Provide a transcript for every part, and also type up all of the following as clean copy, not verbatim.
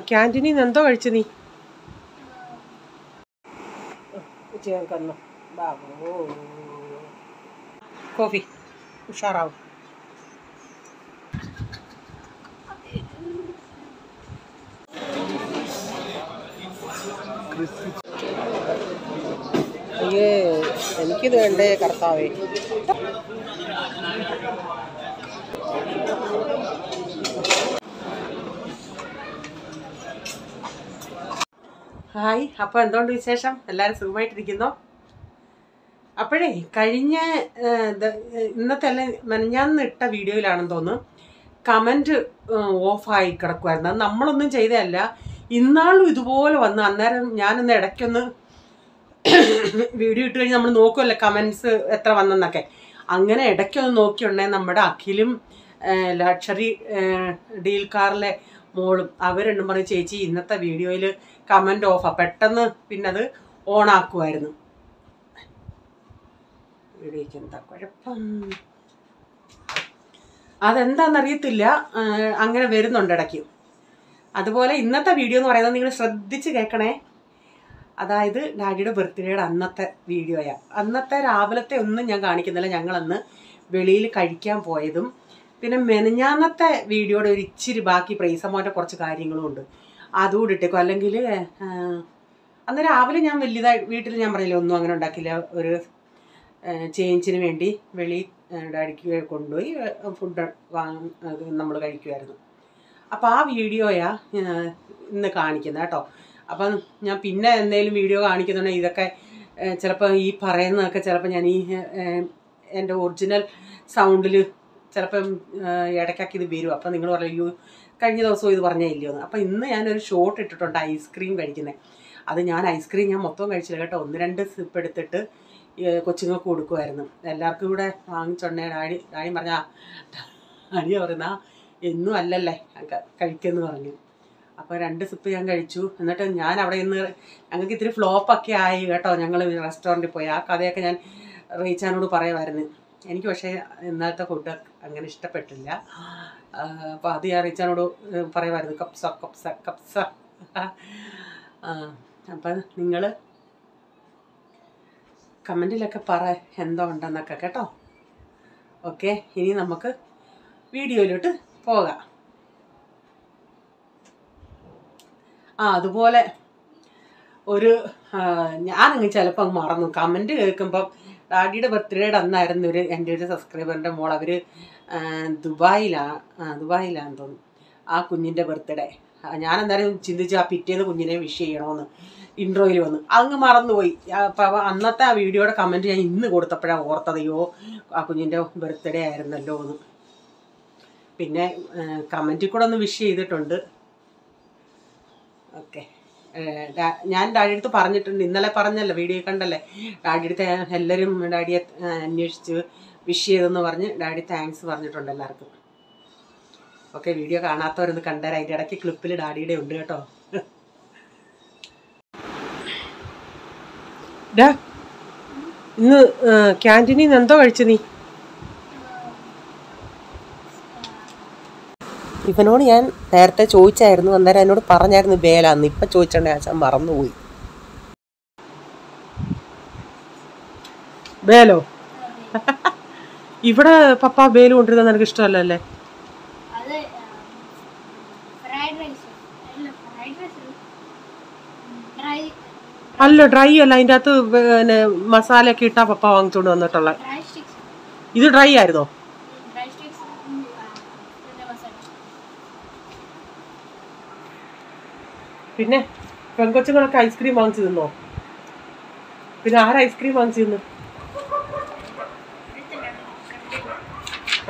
ക്യാൻറ്റീനിൽ നിന്ന് എന്തോ കഴിച്ചു നീ? ചേർക്കുന്നു ബാബു കോഫി ഉഷാറാവും. അയ്യേ എനിക്കിത് വേണ്ടേ കർത്താവേ. ഹായ്, അപ്പോൾ എന്തുകൊണ്ട് വിശേഷം? എല്ലാവരും സുഖമായിട്ടിരിക്കുന്നോ? അപ്പോഴേ കഴിഞ്ഞ ഇന്നത്തെ അല്ല മെനഞ്ഞാന്ന് ഇട്ട വീഡിയോയിലാണെന്ന് തോന്നുന്നു കമൻറ്റ് ഓഫായി കിടക്കുമായിരുന്നു. അത് നമ്മളൊന്നും ചെയ്തതല്ല, ഇന്നാളും ഇതുപോലെ വന്ന്. അന്നേരം ഞാനൊന്ന് ഇടയ്ക്കൊന്ന് വീഡിയോ ഇട്ട് കഴിഞ്ഞ് നമ്മൾ നോക്കുമല്ലോ കമൻസ് എത്ര വന്നെന്നൊക്കെ. അങ്ങനെ ഇടയ്ക്കൊന്ന് നോക്കിയുണ്ടേ നമ്മുടെ അഖിലും ലക്ഷറി ഡീൽ കാറിലെ മോളും അവർ രണ്ടും പറഞ്ഞ് ചേച്ചി ഇന്നത്തെ വീഡിയോയിൽ കമൻറ്റ് ഓഫാണ്. പെട്ടെന്ന് പിന്നെ അത് ഓണാക്കുമായിരുന്നു. വീഡിയോയ്ക്ക് എന്താ കുഴപ്പം അതെന്താണെന്നറിയത്തില്ല, അങ്ങനെ വരുന്നുണ്ട് ഇടയ്ക്ക്. അതുപോലെ ഇന്നത്തെ വീഡിയോ എന്ന് പറയുന്നത് നിങ്ങൾ ശ്രദ്ധിച്ച് കേൾക്കണേ. അതായത് ഡാഡിയുടെ ബർത്ത്ഡേയുടെ അന്നത്തെ വീഡിയോയാണ്. അന്നത്തെ രാവിലത്തെ ഒന്നും ഞാൻ കാണിക്കുന്നില്ല. ഞങ്ങളന്ന് വെളിയിൽ കഴിക്കാൻ പോയതും പിന്നെ മെനഞ്ഞാന്നത്തെ വീഡിയോയുടെ ഒരു ഇച്ചിരി ബാക്കി പ്രൈസമോൻ്റെ കുറച്ച് കാര്യങ്ങളും ഉണ്ട്, അതുകൂടി ഇട്ടേക്കും. അല്ലെങ്കിൽ അന്ന് രാവിലെ ഞാൻ വലുതായി വീട്ടിൽ ഞാൻ പറഞ്ഞില്ല ഒന്നും അങ്ങനെ ഉണ്ടാക്കില്ല. ഒരു ചേഞ്ചിന് വേണ്ടി വെളി ഡാഡിക്ക് കൊണ്ടുപോയി ഫുഡ് നമ്മൾ കഴിക്കുമായിരുന്നു. അപ്പോൾ ആ വീഡിയോയാ ഇന്ന് കാണിക്കുന്നത് കേട്ടോ. അപ്പം ഞാൻ പിന്നെ എന്തെങ്കിലും വീഡിയോ കാണിക്കുന്നുണ്ടെങ്കിൽ ഇതൊക്കെ ചിലപ്പോൾ ഈ പറയുന്നതൊക്കെ ചിലപ്പോൾ ഞാൻ ഈ എൻ്റെ ഒറിജിനൽ സൗണ്ടിൽ ചിലപ്പം ഇടയ്ക്കൊക്കെ ഇത് വരും. അപ്പം നിങ്ങൾ പറയൂ കഴിഞ്ഞ ദിവസവും ഇത് പറഞ്ഞേ ഇല്ലയോ എന്ന്. അപ്പം ഇന്ന് ഞാനൊരു ഷോർട്ട് ഇട്ടിട്ടുണ്ട് ഐസ്ക്രീം കഴിക്കുന്നത്. അത് ഞാൻ ഐസ്ക്രീം ഞാൻ മൊത്തം കഴിച്ചില്ല കേട്ടോ, 1-2 സിപ്പ് എടുത്തിട്ട് കൊച്ചുങ്ങൾക്ക് കൊടുക്കുമായിരുന്നു. എല്ലാവർക്കും കൂടെ വാങ്ങിച്ചുണ്ടേ ഡാഡി പറഞ്ഞാൽ ഡാഡിയ പറയുന്ന എന്നും അല്ലല്ലേ കഴിക്കുമെന്ന് പറഞ്ഞു. അപ്പോൾ 2 സിപ്പ് ഞാൻ കഴിച്ചു. എന്നിട്ട് ഞാൻ അവിടെ നിന്ന് ഞങ്ങൾക്ക് ഇത്തിരി ഫ്ലോപ്പൊക്കെ ആയി കേട്ടോ. ഞങ്ങൾ റെസ്റ്റോറൻറ്റിൽ പോയി ആ കഥയൊക്കെ ഞാൻ റീച്ചാനോട് പറയുമായിരുന്നു. എനിക്ക് പക്ഷേ ഇന്നലത്തെ ഫുഡ് അങ്ങനെ ഇഷ്ടപ്പെട്ടില്ല. അപ്പോൾ അത് ഞാൻ റീച്ചാനോട് പറയുമായിരുന്നു കപ്സ കപ്സ കപ്സ. അപ്പം നിങ്ങൾ കമൻറ്റിലൊക്കെ പറ എന്തോ ഉണ്ടെന്നൊക്കെ കേട്ടോ. ഓക്കെ, ഇനി നമുക്ക് വീഡിയോയിലോട്ട് പോകാം. അതുപോലെ ഒരു ഞാനങ്ങ് ചിലപ്പോൾ അങ്ങ് മറന്നു. കമൻറ്റ് കേൾക്കുമ്പം ഡാഡിയുടെ ബർത്ത്ഡേയുടെ അന്നായിരുന്നു എൻ്റെ ഒരു സബ്സ്ക്രൈബറിൻ്റെ മോൾ, അവർ ദുബായിലാണെന്ന് തോന്നുന്നു ആ കുഞ്ഞിൻ്റെ ബർത്ത്ഡേ. ഞാനെന്തായാലും ചിന്തിച്ച് ആ പിറ്റേന്ന് കുഞ്ഞിനെ വിഷ് ചെയ്യണമെന്ന് ഇൻട്രോയിൽ വന്ന് അങ്ങ് മറന്നുപോയി. അപ്പം അന്നത്തെ ആ വീഡിയോയുടെ കമൻറ്റ് ഞാൻ ഇന്ന് കൊടുത്തപ്പോഴാണ് ഓർത്തതയോ ആ കുഞ്ഞിൻ്റെ ബർത്ത്ഡേ ആയിരുന്നല്ലോ എന്ന്. പിന്നെ കമൻറ്റിൽ കൂടെ ഒന്ന് വിഷ് ചെയ്തിട്ടുണ്ട്. ഓക്കെ, ഞാൻ ഡാഡിയുടെ അടുത്ത് പറഞ്ഞിട്ടുണ്ട്, ഇന്നലെ പറഞ്ഞല്ലോ വീഡിയോ കണ്ടല്ലേ, ഡാഡിയുടെ അടുത്ത് എല്ലാവരും ഡാഡിയെ അന്വേഷിച്ച് വിഷ് ചെയ്തെന്ന് പറഞ്ഞ് ഡാഡി താങ്ക്സ് പറഞ്ഞിട്ടുണ്ട് എല്ലാവർക്കും. ഓക്കെ, വീഡിയോ കാണാത്തവരൊന്ന് കണ്ടേരാ, അതിൻ്റെ ഇടയ്ക്ക് ക്ലിപ്പിൽ ഡാഡിയുടെ ഉണ്ട് കേട്ടോ. ഇന്ന് ക്യാൻറ്റീനിൽ നിന്ന് എന്തോ കഴിച്ചു നീ? ഇവനോട് ഞാൻ നേരത്തെ ചോദിച്ചായിരുന്നു, അന്നേരം എന്നോട് പറഞ്ഞായിരുന്നു ബേലാന്ന്. ഇപ്പം ചോദിച്ചോണ്ടേ ആശാൻ മറന്നുപോയി. ബേലോ? ഇവിടെ പപ്പ ബേല് കൊണ്ടിരുന്ന നിനക്ക് ഇഷ്ടമല്ലേ? അല്ല, ഡ്രൈ അല്ല, അതിൻ്റെ അകത്ത് പിന്നെ മസാലയൊക്കെ ഇട്ടാ പപ്പ വാങ്ങിച്ചോണ്ട് വന്നിട്ടുള്ള. ഇത് ഡ്രൈ ആയിരുന്നോ? പിന്നെ പെങ്കൊച്ചുങ്ങളൊക്കെ ഐസ്ക്രീം വാങ്ങിച്ചു തിന്നോ? പിന്നെ ആരാ ഐസ്ക്രീം വാങ്ങിച്ചു തിന്നു?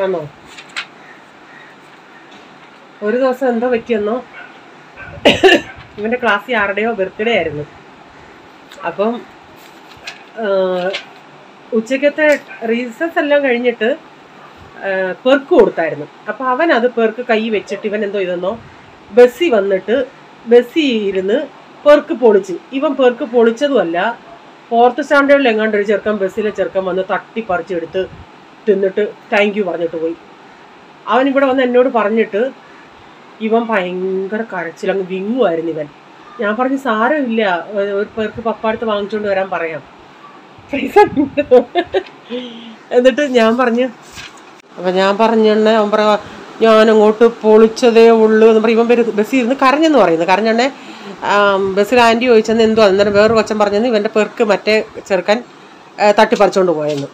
ആണോ? ഒരു ദിവസം എന്തോ പറ്റിയെന്നോ, ഇവൻ്റെ ക്ലാസ്സിൽ ആരുടെയോ ബർത്ത്ഡേ ആയിരുന്നു. അപ്പം ഉച്ചക്കത്തെ റീസസ് എല്ലാം കഴിഞ്ഞിട്ട് പെർക്ക് കൊടുത്തായിരുന്നു. അപ്പം അവൻ അത് പെർക്ക് കൈ വെച്ചിട്ട് ഇവൻ എന്തോ ഇതെന്നോ ബസ്സിൽ വന്നിട്ട് ബസ്സിൽ ഇരുന്ന് പെർക്ക് പൊളിച്ച്. ഇവൻ പെർക്ക് പൊളിച്ചതുമല്ല, 4th സ്റ്റാൻഡേർഡിൽ എങ്ങാണ്ട് ഒരു ചെറുക്കൻ ബസ്സിലെ ചെറുക്കൻ വന്ന് തട്ടി പറിച്ചെടുത്ത് തിന്നിട്ട് താങ്ക് യു പറഞ്ഞിട്ട് പോയി. അവൻ ഇവിടെ വന്ന് എന്നോട് പറഞ്ഞിട്ട് ഇവൻ ഭയങ്കര കരച്ചിലങ്ങ് വിങ്ങുമായിരുന്നു ഇവൻ. ഞാൻ പറഞ്ഞു സാരമില്ല, ഒരു പേർക്ക് പപ്പാടുത്ത് വാങ്ങിച്ചുകൊണ്ട് വരാൻ പറയാം, പൈസ. എന്നിട്ട് ഞാൻ പറഞ്ഞു, അപ്പം ഞാൻ പറഞ്ഞെണ്ണേ അവൻ പറയാ ഞാനങ്ങോട്ട് പൊളിച്ചതേ ഉള്ളൂ എന്ന് പറയും. ഇവൻ ബസ്സിൽ ഇരുന്ന് കരഞ്ഞെന്ന് പറയുന്നത്. കരഞ്ഞെണ്ണേ ബസ്സിൽ ആൻറ്റി ചോദിച്ചെന്ന് എന്തോ, അന്നേരം വേറൊരു കൊച്ചൻ പറഞ്ഞെന്ന് ഇവൻ്റെ പേർക്ക് മറ്റേ ചെറുക്കൻ തട്ടിപ്പറിച്ചുകൊണ്ട് പോയെന്ന്.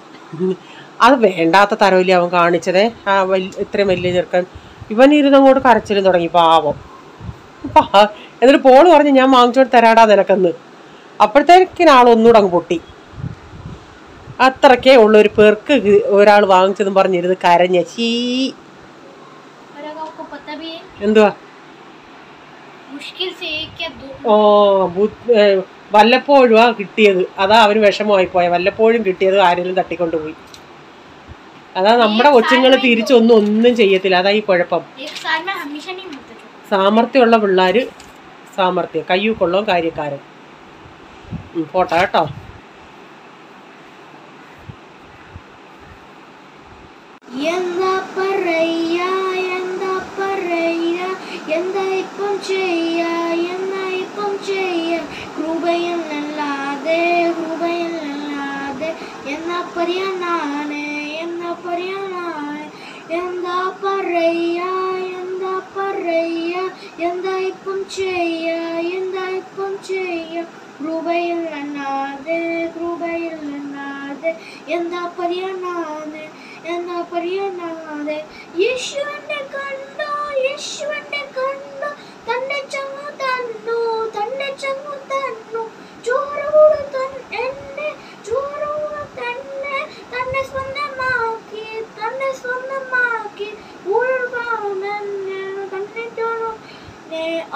അത് വേണ്ടാത്ത തരവില്ല അവൻ കാണിച്ചതേ. ഇത്രയും വലിയ ചെറുക്കൻ ഇവൻ ഇരുന്നങ്ങോട്ട് കരച്ചിലും തുടങ്ങി, പാവം. എന്നിട്ട് പോള് പറഞ്ഞ് ഞാൻ വാങ്ങിച്ചോട്ട് തരാടാ നിനക്കെന്ന്. അപ്പോഴത്തേക്കിന് ആളൊന്നുകൂടെ അങ്ങ് പൊട്ടി. അത്രക്കേ ഉള്ളു ഒരു പേർക്ക് ഒരാൾ വാങ്ങിച്ചെന്നും പറഞ്ഞിരുന്ന് കരഞ്ഞ. എന്തുവാ വല്ലപ്പോഴും കിട്ടിയത്, അതാ അവന് വിഷമമായി പോയ. വല്ലപ്പോഴും കിട്ടിയത് ആരെങ്കിലും തട്ടിക്കൊണ്ടുപോയി. അതാ നമ്മുടെ കൊച്ചുങ്ങൾ തിരിച്ചൊന്നും ചെയ്യത്തില്ല. അതാ ഈ കുഴപ്പം. സാമർത്ഥ്യമുള്ള പിള്ളേര് സാമർത്ഥ്യം, കയ്യൂക്കൊള്ളോ കാര്യക്കാരൻ. പോട്ടെ കേട്ടോ. എന്താ പറയാ എന്താ ഇപ്പം ചെയ്യാ കൃപയല്ലാതെ എന്നാ പറയാനാണ് എന്താ പറയാ എന്താ ഇപ്പം ചെയ്യാ കൃപയല്ലാതെ എന്താ പറയാനാണ് യേശുവിന്റെ കണ്ടോ തന്നെ ചങ്ങു തന്നു ചോരോട് എന്നെ തന്നെ സ്വന്തമാക്കി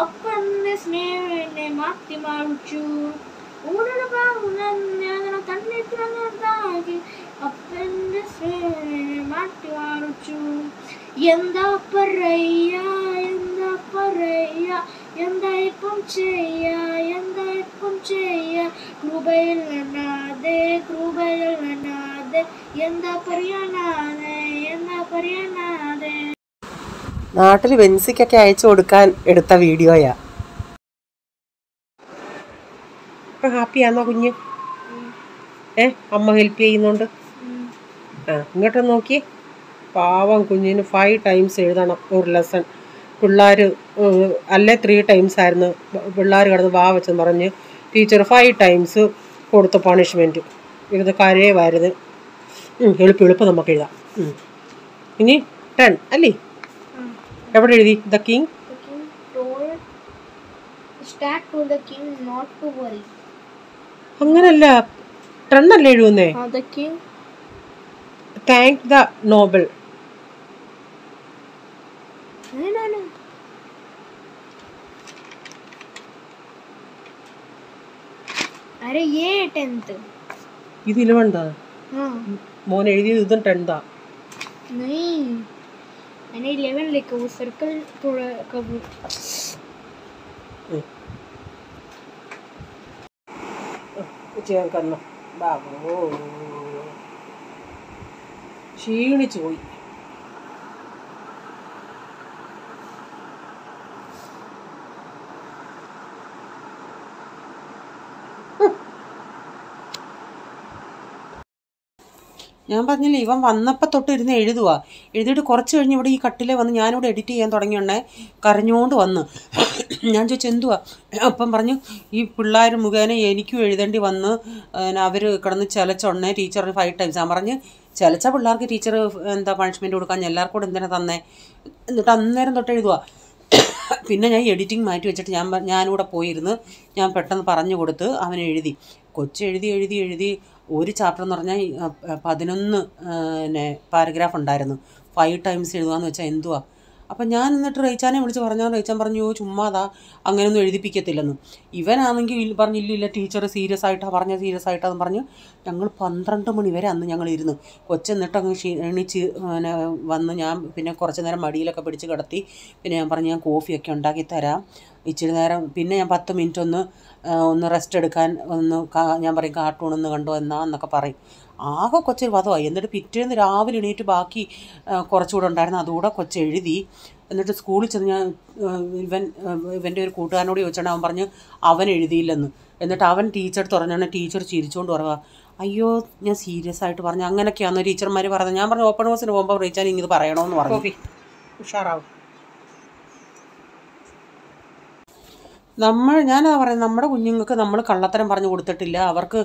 അപ്പന്റെ സ്നേഹനെ മാറ്റി മറിച്ചു അപ്പന്റെ സ്നേഹനെ മാറ്റി മറിച്ചു. എന്താ പറയാ എന്താ ഇപ്പം ചെയ്യാ കൃപയല്ലാതെ എന്താ പറയാനാണ് നാട്ടിൽ വെൻസിക്കൊക്കെ അയച്ചു കൊടുക്കാൻ എടുത്ത വീഡിയോയാ. ഇപ്പൊ ഹാപ്പിയാണോ കുഞ്ഞ്? അമ്മ ഹെൽപ്പ് ചെയ്യുന്നുണ്ട്. ഇങ്ങോട്ട് നോക്കി, പാവം കുഞ്ഞിന് 5 times എഴുതണം ഒരു ലെസൺ. പിള്ളേർ അല്ലേ 3 times ആയിരുന്നു. പിള്ളേർ കിടന്ന് വാ വെച്ചെന്ന് പറഞ്ഞ് ടീച്ചർ 5 times കൊടുത്ത പണിഷ്മെൻറ്റ്. ഇത് കരയുമായിരുന്നു. എളുപ്പം നമുക്ക് എഴുതാം. ഇനി 10 അല്ലേ? എവിടെ എഴുതി? ദ കിങ് അങ്ങനല്ല, 10 അല്ലേ എഴുതുന്നേ? Thank the Nobel. अरे ये 10th ഇത് 11th മോൻ എഴുതിയത് ഇതും 10th नहीं मैंने 11 लिखा वो सर्कल थोड़ा कवर ചേർക്കണം. ബാബോ ക്ഷീണിച്ചു പോയി. ഞാൻ പറഞ്ഞില്ലേ, ഇവൻ വന്നപ്പോൾ തൊട്ട് ഇരുന്ന് എഴുതിയിട്ട് കുറച്ച് കഴിഞ്ഞ് ഇവിടെ ഈ കട്ടിലെ വന്ന് ഞാനിവിടെ എഡിറ്റ് ചെയ്യാൻ തുടങ്ങിയോണ്ടേ കരഞ്ഞുകൊണ്ട് വന്ന്. ഞാൻ ചോദിച്ചു എന്തുവാ? അപ്പം പറഞ്ഞു ഈ പിള്ളേർ മുഖേന എനിക്കും എഴുതേണ്ടി വന്ന് അവർ കിടന്ന് ചിലച്ചൊണ്ണേ ടീച്ചറിന് 5 times. ഞാൻ പറഞ്ഞ് ചിലച്ച പിള്ളേർക്ക് ടീച്ചർ എന്താ പണിഷ്മെൻറ്റ് കൊടുക്കാൻ, എല്ലാവർക്കും കൂടെ എന്തിനാ തന്നേ? എന്നിട്ട് അന്നേരം തൊട്ട് എഴുതുക. പിന്നെ ഞാൻ എഡിറ്റിംഗ് മാറ്റി വെച്ചിട്ട് ഞാനിവിടെ പോയിരുന്ന് ഞാൻ പെട്ടെന്ന് പറഞ്ഞു കൊടുത്ത് അവൻ എഴുതി. എഴുതി ഒരു ചാപ്റ്റർ എന്ന് പറഞ്ഞാൽ 11 പാരഗ്രാഫ് ഉണ്ടായിരുന്നു. 5 times എഴുതുകയെന്ന് വെച്ചാൽ എന്തുവാ? അപ്പം ഞാൻ എന്നിട്ട് റേച്ചാനെ വിളിച്ച് പറഞ്ഞാൽ റേച്ചാൻ പറഞ്ഞു ചുമ്മാതാ അങ്ങനെയൊന്നും എഴുതിപ്പിക്കത്തില്ലെന്ന്. ഇവനാണെങ്കിൽ പറഞ്ഞില്ല ടീച്ചർ സീരിയസ് ആയിട്ടാന്ന് പറഞ്ഞ് ഞങ്ങൾ 12 മണി വരെ അന്ന് ഞങ്ങൾ ഇരുന്ന്. കൊച്ചെന്നിട്ട് അങ്ങ് ക്ഷീണിച്ച് വന്ന് ഞാൻ പിന്നെ കുറച്ച് നേരം മടിയിലൊക്കെ പിടിച്ച് കിടത്തി. പിന്നെ ഞാൻ പറഞ്ഞു ഞാൻ കോഫിയൊക്കെ ഉണ്ടാക്കി തരാം ഇച്ചിരി നേരം. പിന്നെ ഞാൻ 10 മിനിറ്റ് ഒന്ന് റെസ്റ്റ് എടുക്കാൻ ഞാൻ പറയും കാർട്ടൂണൊന്ന് കണ്ടോ എന്നൊക്കെ പറയും. ആകെ കൊച്ചൊരു വധമായി. എന്നിട്ട് പിറ്റേന്ന് രാവിലെ എണീറ്റ് ബാക്കി കുറച്ചുകൂടെ ഉണ്ടായിരുന്നു അതുകൂടെ കൊച്ചെഴുതി. എന്നിട്ട് സ്കൂളിൽ ചെന്ന് ഞാൻ ഇവൻ്റെ ഒരു കൂട്ടുകാരനോട് ചോദിച്ചാണ്. അവൻ പറഞ്ഞ് അവൻ എഴുതിയില്ലെന്ന്. എന്നിട്ട് അവൻ ടീച്ചർ പറഞ്ഞാണ്. ടീച്ചർ ചിരിച്ചുകൊണ്ട് പറയുക, അയ്യോ ഞാൻ സീരിയസ് ആയിട്ട് പറഞ്ഞു. അങ്ങനെയൊക്കെയാണെന്ന് ടീച്ചർമാർ പറഞ്ഞത്. ഞാൻ പറഞ്ഞു ഓപ്പൺ ഹൗസിന് പോകുമ്പോൾ റീച്ചാൻ ഇങ്ങനെ പറയണമെന്ന് പറഞ്ഞു. ഉഷാറാവും. ഞാനതാ പറയുന്നത്, നമ്മുടെ കുഞ്ഞുങ്ങൾക്ക് നമ്മൾ കള്ളത്തരം പറഞ്ഞു കൊടുത്തിട്ടില്ല. അവർക്ക്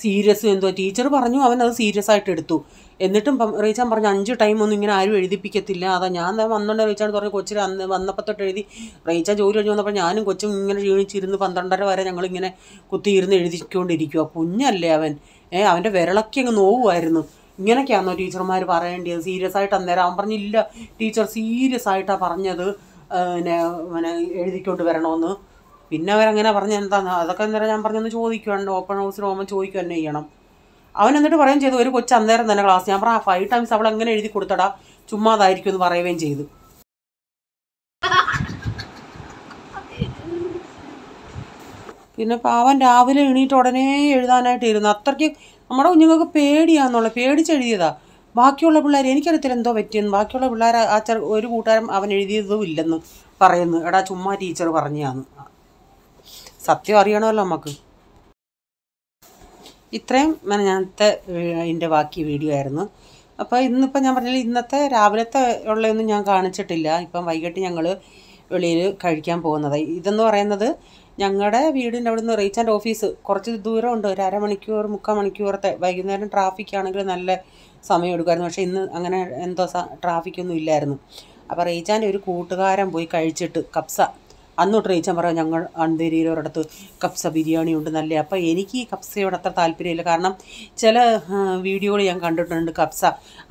സീരിയസ് എന്തോ ടീച്ചർ പറഞ്ഞു, അവൻ അത് സീരിയസ് ആയിട്ട് എടുത്തു. എന്നിട്ടും റീച്ചാൻ പറഞ്ഞു 5 ടൈമൊന്നും ഇങ്ങനെ ആരും എഴുതിപ്പിക്കത്തില്ല. അതാ ഞാൻ വന്നോണ്ട് റീച്ചാൻ പറഞ്ഞു കൊച്ചിന് അന്ന് വന്നപ്പോൾ തൊട്ട് എഴുതി. റീച്ചാൻ ജോലി കഴിഞ്ഞ് വന്നപ്പോൾ ഞാനും കൊച്ചും ഇങ്ങനെ ക്ഷീണിച്ചിരുന്ന് 12:30 വരെ ഞങ്ങളിങ്ങനെ കുത്തിയിരുന്ന് എഴുതിക്കൊണ്ടിരിക്കുക. കുഞ്ഞല്ലേ അവൻ, അവൻ്റെ വിരളൊക്കെ അങ്ങ് നോവുമായിരുന്നു. ഇങ്ങനെയൊക്കെയാണോ ടീച്ചർമാർ പറയേണ്ടത്? സീരിയസ് ആയിട്ട് അന്നേരം അവൻ പറഞ്ഞില്ല, ടീച്ചർ സീരിയസ് ആയിട്ടാണ് പറഞ്ഞത് പിന്നെ എഴുതിക്കൊണ്ട് വരണമെന്ന്. പിന്നെ അവരങ്ങനെ പറഞ്ഞ എന്താന്ന് അതൊക്കെ അന്നേരം ഞാൻ പറഞ്ഞൊന്ന് ചോദിക്കുവാണ്ട് ഓപ്പൺ ഹൗസിൽ പോകുമ്പോൾ ചോദിക്കുക തന്നെ ചെയ്യണം. അവൻ എന്നിട്ട് പറയുകയും ചെയ്തു, ഒരു കൊച്ചു അന്നേരം തന്നെ ക്ലാസ്. ഞാൻ പറഞ്ഞു 5 ടൈംസ് അവൾ എങ്ങനെ എഴുതി കൊടുത്തടാ, ചുമ്മാതായിരിക്കും എന്ന് പറയുകയും ചെയ്തു. പിന്നെ പാവൻ രാവിലെ എണീറ്റ് ഉടനെ എഴുതാനായിട്ട് ഇരുന്നു. അത്രയ്ക്ക് നമ്മുടെ കുഞ്ഞുങ്ങൾക്ക് പേടിച്ചെഴുതിയതാ. ബാക്കിയുള്ള പിള്ളേർ എനിക്കറിയത്തില്ല എന്തോ പറ്റിയെന്ന്. ബാക്കിയുള്ള പിള്ളേർ ഒരു കൂട്ടുകാരൻ അവൻ എഴുതിയതും ഇല്ലെന്ന് പറയുന്നു. എടാ ചുമ്മാ ടീച്ചർ പറഞ്ഞാന്ന്. സത്യം അറിയണമല്ലോ നമുക്ക്. ഇത്രയും ഞാനത്തെ ഇതിൻ്റെ ബാക്കി വീഡിയോ ആയിരുന്നു. അപ്പോൾ ഇന്നിപ്പോൾ ഞാൻ പറഞ്ഞില്ല, ഇന്നത്തെ രാവിലത്തെ ഉള്ളതൊന്നും ഞാൻ കാണിച്ചിട്ടില്ല. ഇപ്പം വൈകിട്ട് ഞങ്ങൾ വെളിയിൽ കഴിക്കാൻ പോകുന്നത്. ഇതെന്ന് പറയുന്നത് ഞങ്ങളുടെ വീടിൻ്റെ അവിടെ നിന്ന് റീച്ചാൻ്റെ ഓഫീസ് കുറച്ച് ദൂരമുണ്ട്. ഒരു 1/2 മണിക്കൂർ 3/4 മണിക്കൂറത്തെ. വൈകുന്നേരം ട്രാഫിക് ആണെങ്കിൽ നല്ല സമയം എടുക്കുമായിരുന്നു. പക്ഷേ ഇന്ന് അങ്ങനെ എന്തോ ട്രാഫിക്കൊന്നും ഇല്ലായിരുന്നു. അപ്പോൾ റീച്ചാൻ്റെ ഒരു കൂട്ടുകാരൻ പോയി കഴിച്ചിട്ട് കപ്സ, അന്നോട്ട് റീച്ചാൻ പറയാം ഞങ്ങൾ അന്തേരിയിൽ ഒരിടത്ത് കപ്സ ബിരിയാണി ഉണ്ട് നല്ല. അപ്പോൾ എനിക്ക് ഈ കപ്സയോട് അത്ര താല്പര്യമില്ല. കാരണം ചില വീഡിയോകൾ ഞാൻ കണ്ടിട്ടുണ്ട് കപ്സ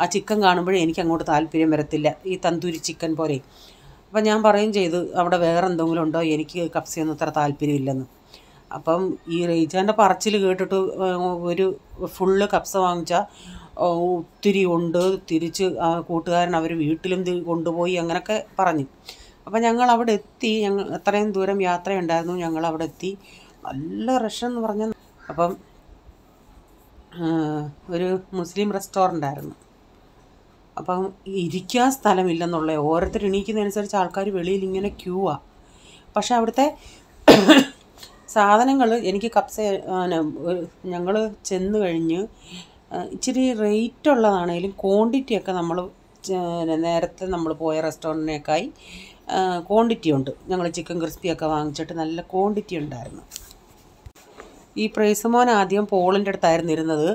ആ ചിക്കൻ കാണുമ്പോഴേ എനിക്ക് അങ്ങോട്ട് താല്പര്യം വരത്തില്ല, ഈ തന്തൂരി ചിക്കൻ പോലെ. അപ്പം ഞാൻ പറയുകയും ചെയ്തു അവിടെ വേറെ എന്തെങ്കിലും ഉണ്ടോ, എനിക്ക് കപ്സയൊന്നും അത്ര താല്പര്യമില്ലെന്ന്. അപ്പം ഈ റീച്ചാൻ്റെ പറച്ചിൽ കേട്ടിട്ട് ഒരു ഫുള്ള് കപ്സ വാങ്ങിച്ചാൽ ഒത്തിരി ഉണ്ട്. തിരിച്ച് കൂട്ടുകാരൻ അവർ വീട്ടിലും കൊണ്ടുപോയി അങ്ങനെയൊക്കെ പറഞ്ഞു. അപ്പം ഞങ്ങൾ അവിടെ എത്തി. അത്രയും ദൂരം യാത്രയുണ്ടായിരുന്നു. ഞങ്ങൾ അവിടെ എത്തി. നല്ല റഷ് എന്ന് പറഞ്ഞാൽ. അപ്പം ഒരു മുസ്ലിം റെസ്റ്റോറൻ്റ് ആയിരുന്നു. അപ്പം ഇരിക്കാൻ സ്ഥലമില്ലെന്നുള്ള, ഓരോരുത്തർ എണീക്കുന്നതനുസരിച്ച് ആൾക്കാർ വെളിയിൽ ഇങ്ങനെ ക്യൂവാണ്. പക്ഷെ അവിടുത്തെ സാധനങ്ങൾ എനിക്ക് കപ്സ ഞങ്ങൾ ചെന്ന് കഴിഞ്ഞ് ഇച്ചിരി റേറ്റ് ഉള്ളതാണേലും ക്വാണ്ടിറ്റിയൊക്കെ നമ്മൾ നേരത്തെ നമ്മൾ പോയ റെസ്റ്റോറൻറ്റിനേക്കായി ക്വാണ്ടിറ്റി ഉണ്ട്. ഞങ്ങൾ ചിക്കൻ ക്രിസ്പിയൊക്കെ വാങ്ങിച്ചിട്ട് നല്ല ക്വാണ്ടിറ്റി ഉണ്ടായിരുന്നു. ഈ പ്രൈസുമോൻ ആദ്യം പോളിൻ്റെ അടുത്തായിരുന്നു ഇരുന്നത്.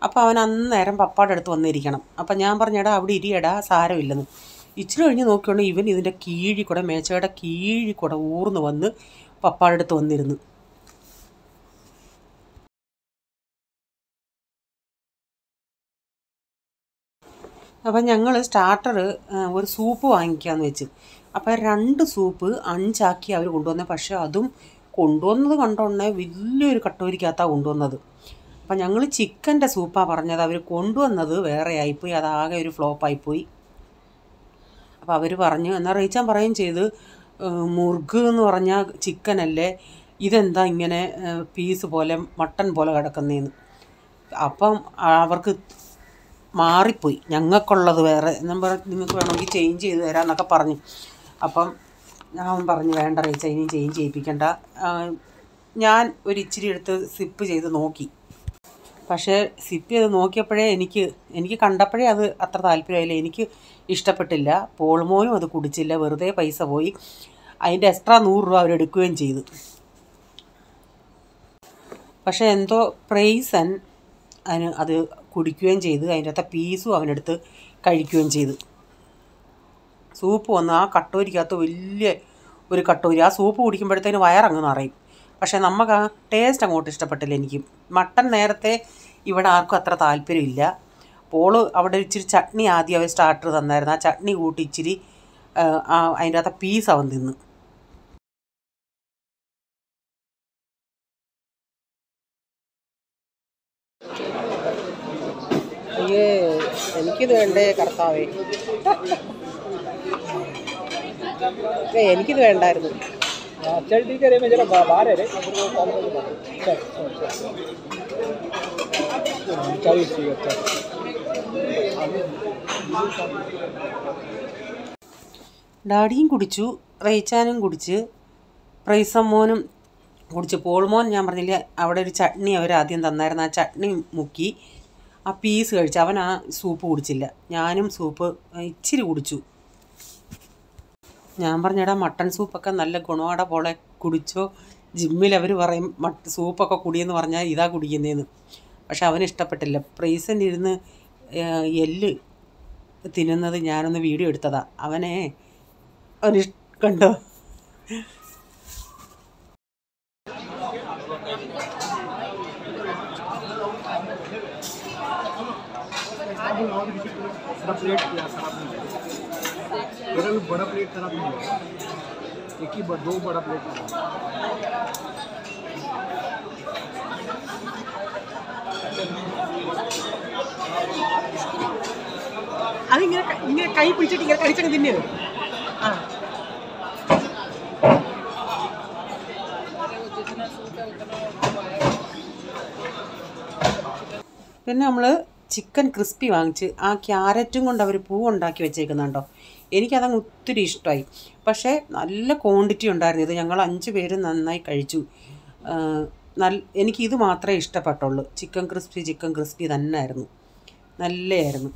അപ്പോൾ അവൻ അന്നേരം പപ്പാടെ അടുത്ത് വന്നിരിക്കണം. അപ്പം ഞാൻ പറഞ്ഞടാ അവിടെ ഇരിയടാ സാരമില്ലെന്ന്. ഇച്ചിരി കഴിഞ്ഞ് നോക്കിയോണ്ട് ഇവൻ ഇതിൻ്റെ കീഴിൽ കൂടെ, മേച്ചയുടെ കീഴിൽ കൂടെ ഊർന്ന് വന്ന് പപ്പാടെ അടുത്ത് വന്നിരുന്നു. അപ്പം ഞങ്ങൾ സ്റ്റാർട്ടർ ഒരു സൂപ്പ് വാങ്ങിക്കാമെന്ന് വെച്ച്. അപ്പോൾ 2 സൂപ്പ് 5 ആക്കി അവർ കൊണ്ടുവന്നത്. പക്ഷേ അതും കൊണ്ടുവന്നത് കണ്ടോണ്ടേ വലിയൊരു കട്ടോരിക്കകത്താണ് കൊണ്ടുവന്നത്. അപ്പം ഞങ്ങൾ ചിക്കൻ്റെ സൂപ്പാണ് പറഞ്ഞത്. അവർ കൊണ്ടുവന്നത് വേറെ ആയിപ്പോയി. അതാകെ ഒരു ഫ്ലോപ്പായിപ്പോയി. അപ്പോൾ അവർ പറഞ്ഞു, എന്നാൽ റീച്ചാൻ പറയുകയും ചെയ്ത് മുർഗ് എന്ന് പറഞ്ഞാൽ ചിക്കനല്ലേ, ഇതെന്താ ഇങ്ങനെ പീസ് പോലെ മട്ടൺ പോലെ കിടക്കുന്നതെന്ന്. അപ്പം അവർക്ക് മാറിപ്പോയി. ഞങ്ങൾക്കുള്ളത് വേറെ, നിങ്ങൾക്ക് വേണമെങ്കിൽ ചേഞ്ച് ചെയ്ത് തരാമെന്നൊക്കെ പറഞ്ഞു. അപ്പം ഞാൻ പറഞ്ഞു വേണ്ട റീച്ച ഇനി ചേഞ്ച് ചെയ്യിപ്പിക്കണ്ട. ഞാൻ ഒരു ഇച്ചിരി എടുത്ത് സിപ്പ് ചെയ്ത് നോക്കി. പക്ഷേ സിപ്പ് ചെയ്ത് നോക്കിയപ്പോഴേ എനിക്ക് കണ്ടപ്പോഴേ അത് അത്ര താല്പര്യമായില്ല. എനിക്ക് ഇഷ്ടപ്പെട്ടില്ല. പോൾമോനും അത് കുടിച്ചില്ല. വെറുതെ പൈസ പോയി. അതിൻ്റെ എക്സ്ട്രാ 100 രൂപ അവരെടുക്കുകയും ചെയ്തു. പക്ഷേ എന്തോ പ്രൈസൻ അതിന് അത് കുടിക്കുകയും ചെയ്ത്. അതിൻ്റെ അകത്തെ പീസും അവനെടുത്ത് കഴിക്കുകയും ചെയ്തു. സൂപ്പ് വന്ന് ആ കട്ടോരിക്കകത്ത് വലിയ ഒരു കട്ടോരി. ആ സൂപ്പ് കുടിക്കുമ്പോഴത്തേന് വയറങ്ങ് നിറയും. പക്ഷേ നമുക്ക് ആ ടേസ്റ്റ് അങ്ങോട്ട് ഇഷ്ടപ്പെട്ടില്ല. എനിക്ക് മട്ടൻ നേരത്തെ ഇവിടെ ആർക്കും അത്ര താല്പര്യമില്ല. പോള് അവിടെ ഇച്ചിരി ചട്നി ആദ്യം അവർ സ്റ്റാർട്ടർ തന്നായിരുന്നു. ആ ചട്നി കൂട്ടി ഇച്ചിരി അതിൻ്റെ അകത്തെ പീസ് അവൻ തിന്ന്. അയ്യേ എനിക്കിത് വേണ്ടേ കർത്താവേ, എനിക്കിത് വേണ്ടായിരുന്നു. चल ठीक है रे, मैं जरा बाहर है रे, चल ഡാഡിയും കുടിച്ചു, റേച്ചാനും കുടിച്ച്, പ്രൈസമ്മോനും കുടിച്ച്. പോൾമോൻ ഞാൻ പറഞ്ഞില്ലേ അവിടെ ഒരു ചട്നി അവർ ആദ്യം തന്നായിരുന്നു, ആ ചട്നി മുക്കി ആ പീസ് കഴിച്ചു. അവൻ ആ സൂപ്പ് കുടിച്ചില്ല. ഞാനും സൂപ്പ് ഇച്ചിരി കുടിച്ചു. ഞാൻ പറഞ്ഞടാ മട്ടൺ സൂപ്പൊക്കെ നല്ല ഗുണമാടാ പോളെ, കുടിച്ചോ. ജിമ്മിൽ അവർ പറയും സൂപ്പൊക്കെ കുടിയെന്ന് പറഞ്ഞാൽ ഇതാ കുടിക്കുന്നതെന്ന്. പക്ഷെ അവന് ഇഷ്ടപ്പെട്ടില്ല. പ്രൈസൻ ഇരുന്ന് എല്ല് തിന്നുന്നത് ഞാനൊന്ന് വീഡിയോ എടുത്തതാ. അവന് കണ്ടോ. बड़ा प्लेट खराब नहीं है, एक ही 2 बड़ा प्लेट അതിങ്ങനെ കൈ പിടിച്ചിട്ട് ഇങ്ങനെ കടിച്ചങ്ങ് തിന്നു. ആ പിന്നെ നമ്മൾ ചിക്കൻ ക്രിസ്പി വാങ്ങിച്ച് ആ ക്യാരറ്റും കൊണ്ട് അവർ പൂ ഉണ്ടാക്കി വെച്ചേക്കുന്നുണ്ടോ. എനിക്കതങ്ങ് ഒത്തിരി ഇഷ്ടമായി. പക്ഷേ നല്ല ക്വാണ്ടിറ്റി ഉണ്ടായിരുന്നു. ഇത് ഞങ്ങൾ 5 പേര് നന്നായി കഴിച്ചു. എനിക്കിത് മാത്രമേ ഇഷ്ടപ്പെട്ടുള്ളൂ. ചിക്കൻ ക്രിസ്പി തന്നെ ആയിരുന്നു, നല്ലതായിരുന്നു.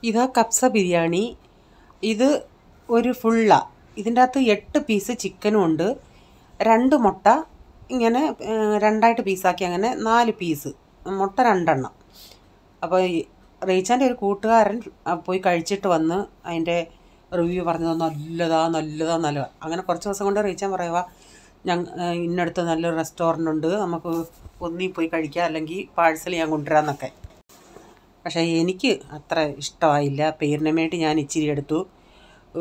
ഇതാ കപ്സ ബിരിയാണി. ഇത് ഒരു ഫുള്ളാണ്. ഇതിൻ്റെ അകത്ത് 8 പീസ് ചിക്കനും ഉണ്ട്, 2 മുട്ട ഇങ്ങനെ 2ആയിട്ട് പീസാക്കി, അങ്ങനെ 4 പീസ് മുട്ട 2 എണ്ണം. അപ്പോൾ റീച്ചാൻ്റെ ഒരു കൂട്ടുകാരൻ പോയി കഴിച്ചിട്ട് വന്ന് അതിൻ്റെ റിവ്യൂ പറഞ്ഞത് നല്ലതാ. അങ്ങനെ കുറച്ച് ദിവസം കൊണ്ട് റീച്ചാൻ പറയുക ഇന്നടുത്ത് നല്ലൊരു റെസ്റ്റോറൻ്റ് ഉണ്ട്, നമുക്ക് ഒന്നി പോയി കഴിക്കാം, അല്ലെങ്കിൽ പാഴ്സൽ ഞാൻ കൊണ്ടുവരാമെന്നൊക്കെ. പക്ഷേ എനിക്ക് അത്ര ഇഷ്ടമായില്ല. പേരിന് വേണ്ടി ഞാൻ ഇച്ചിരി എടുത്തു.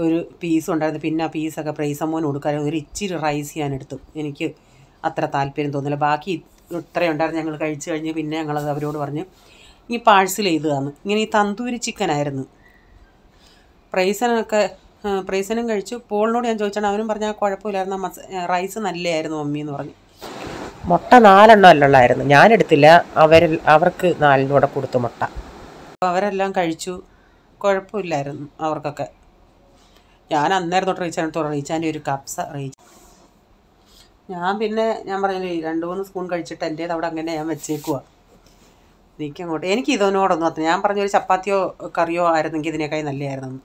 ഒരു പീസ് ഉണ്ടായിരുന്നു, പിന്നെ ആ പീസൊക്കെ പ്രൈസമ്മോന് കൊടുക്കാൻ ഒരു ഇച്ചിരി റൈസ് ഞാൻ എടുത്തു. എനിക്ക് അത്ര താല്പര്യം തോന്നില്ല. ബാക്കി ഇത്രയും ഉണ്ടായിരുന്നു. ഞങ്ങൾ കഴിച്ച് കഴിഞ്ഞ് പിന്നെ ഞങ്ങളത് അവരോട് പറഞ്ഞ് ഈ പാഴ്സൽ ചെയ്ത് തന്നു. ഇങ്ങനെ ഈ തന്തൂരി ചിക്കനായിരുന്നു. പ്രൈസനും കഴിച്ചു. പോളിനോട് ഞാൻ ചോദിച്ചാൽ അവനും പറഞ്ഞാൽ കുഴപ്പമില്ലായിരുന്നു, റൈസ് നല്ലതായിരുന്നു മമ്മി എന്ന് പറഞ്ഞു. മുട്ട 4 എണ്ണം അല്ലുള്ളായിരുന്നു, ഞാനെടുത്തില്ല. അവർക്ക് 4 കൂടെ കൊടുത്തു മുട്ട. അപ്പോൾ അവരെല്ലാം കഴിച്ചു, കുഴപ്പമില്ലായിരുന്നു അവർക്കൊക്കെ. ഞാൻ അന്നേരം തൊട്ട് റീച്ചാൻ്റെ ഒരു കപ്സ ഞാൻ പറഞ്ഞില്ലേ 2-3 സ്പൂൺ കഴിച്ചിട്ട് എൻ്റേത് അവിടെ അങ്ങനെ ഞാൻ വെച്ചേക്കുക. എനിക്ക് ഇതിനോടൊന്നും അത്ര, ഞാൻ പറഞ്ഞൊരു ചപ്പാത്തിയോ കറിയോ ആയിരുന്നെങ്കിൽ ഇതിനേക്കായി നല്ലതായിരുന്നു.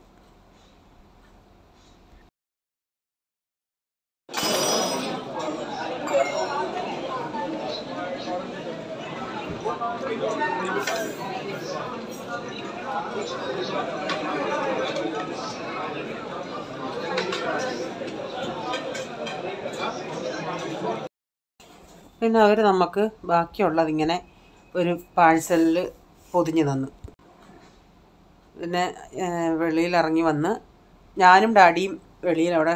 പിന്നെ അവർ നമുക്ക് ബാക്കിയുള്ളതിങ്ങനെ ഒരു പാഴ്സലിൽ പൊതിഞ്ഞ് തന്നു. പിന്നെ വെളിയിലിറങ്ങി വന്ന് ഞാനും ഡാഡിയും വെളിയിൽ അവിടെ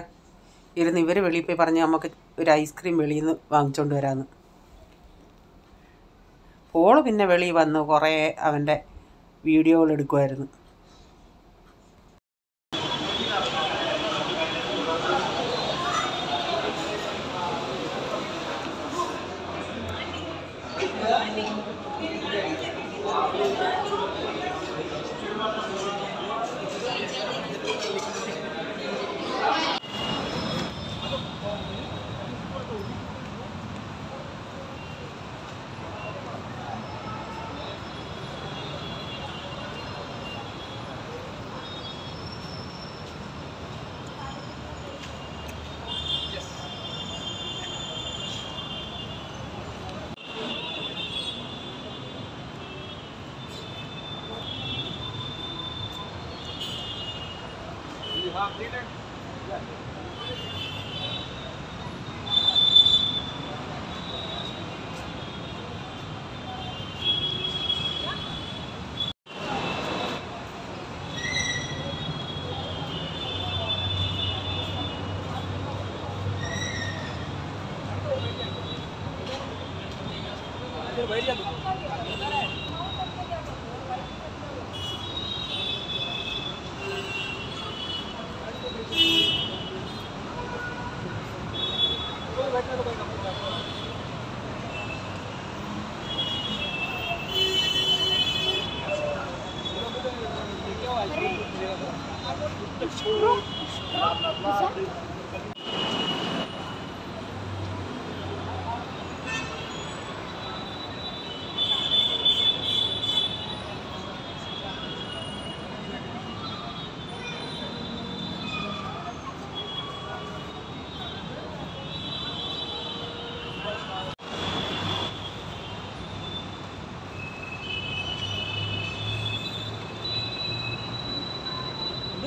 ഇരുന്ന് ഇവർ വെളിയിൽ പോയി പറഞ്ഞ് നമുക്ക് ഒരു ഐസ്ക്രീം വെളിയിൽ നിന്ന് വാങ്ങിച്ചുകൊണ്ട് വരാമെന്ന്. പോള് പിന്നെ വെളിയിൽ വന്ന് കുറേ അവൻ്റെ വീഡിയോകൾ എടുക്കുമായിരുന്നു.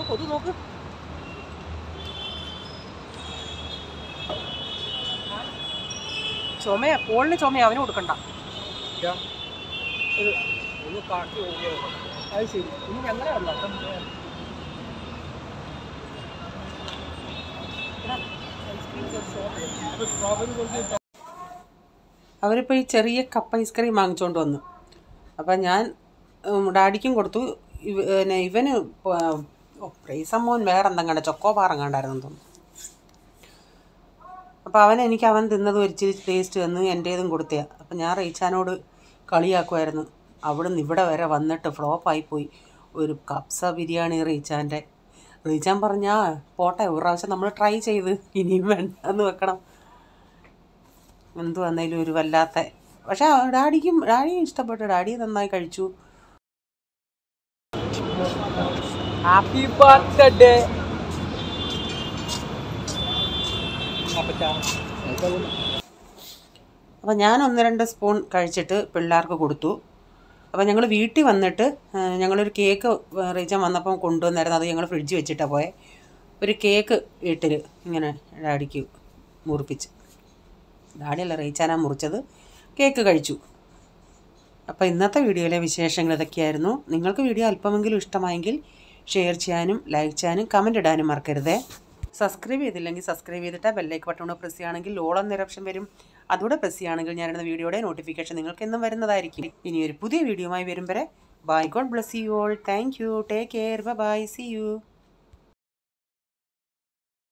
കൊതു നോക്ക്. ചുമയാ, പോളിന് ചുമയാ, അവന് കൊടുക്കണ്ട. അത് ശരി, ഇനി ഞങ്ങളെ വന്നോ. അവരിപ്പോൾ ഈ ചെറിയ കപ്പ് ഐസ്ക്രീം വാങ്ങിച്ചുകൊണ്ട് വന്നു. അപ്പം ഞാൻ ഡാഡിക്കും കൊടുത്തു. ഇവന് പ്രൈസമ്മോൻ വേറെ എന്തെങ്കിലും ചൊക്കോബാർ കണ്ടായിരുന്നു തോന്നുന്നു. അപ്പോൾ അവൻ തിന്നത് ഒരിച്ചിരി ടേസ്റ്റ് തന്നു, എൻ്റേതും കൊടുത്തതാണ്. അപ്പം ഞാൻ റീച്ചാനോട് കളിയാക്കുമായിരുന്നു. അവിടെ നിന്ന് ഇവിടെ വരെ വന്നിട്ട് ഫ്ലോപ്പായിപ്പോയി ഒരു കപ്സ ബിരിയാണി റീച്ചാൻ പറഞ്ഞാൽ പോട്ടെ, ഒരു പ്രാവശ്യം നമ്മൾ ട്രൈ ചെയ്ത് ഇനിയും വേണ്ടെന്ന് വെക്കണം. എന്തു വന്നാലും ഒരു വല്ലാത്ത, പക്ഷേ ഡാഡിയും ഇഷ്ടപ്പെട്ടു. ഡാഡി നന്നായി കഴിച്ചു. Happy birthday. അപ്പോൾ ഞാൻ 1-2 സ്പൂൺ കഴിച്ചിട്ട് പിള്ളേർക്ക് കൊടുത്തു. അപ്പോൾ ഞങ്ങൾ വീട്ടിൽ വന്നിട്ട് ഞങ്ങളൊരു കേക്ക് റീച്ചാൻ വന്നപ്പം കൊണ്ടുവന്നായിരുന്നു. അത് ഞങ്ങൾ ഫ്രിഡ്ജിൽ വെച്ചിട്ടാണ് പോയത്. ഒരു കേക്ക് വീട്ടിൽ ഇങ്ങനെ ഡാഡിക്ക് മുറിപ്പിച്ച്, ഡാഡിയല്ല റീച്ചാനാ മുറിച്ചത്, കേക്ക് കഴിച്ചു. അപ്പോൾ ഇന്നത്തെ വീഡിയോയിലെ വിശേഷങ്ങൾ ഇതൊക്കെയായിരുന്നു. നിങ്ങൾക്ക് വീഡിയോ അല്പമെങ്കിലും ഇഷ്ടമായെങ്കിൽ ഷെയർ ചെയ്യാനും ലൈക്ക് ചെയ്യാനും കമൻറ്റ് ഇടാനും മറക്കരുതേ. സബ്സ്ക്രൈബ് ചെയ്തില്ലെങ്കിൽ സബ്സ്ക്രൈബ് ചെയ്തിട്ട് ബെല്ലൈക്ക് ബട്ടൺ പ്രസ് ചെയ്യുകയാണെങ്കിൽ ഓൾ എന്നൊരു ഓപ്ഷൻ വരും. അതുകൂടെ പ്രസ് ചെയ്യുകയാണെങ്കിൽ ഞാനിടുന്ന വീഡിയോയുടെ നോട്ടിഫിക്കേഷൻ നിങ്ങൾക്ക് എന്നും വരുന്നതായിരിക്കും. ഇനി ഒരു പുതിയ വീഡിയോയുമായി വരും വരെ bye, God bless you all. Thank you, take care, bye, see U.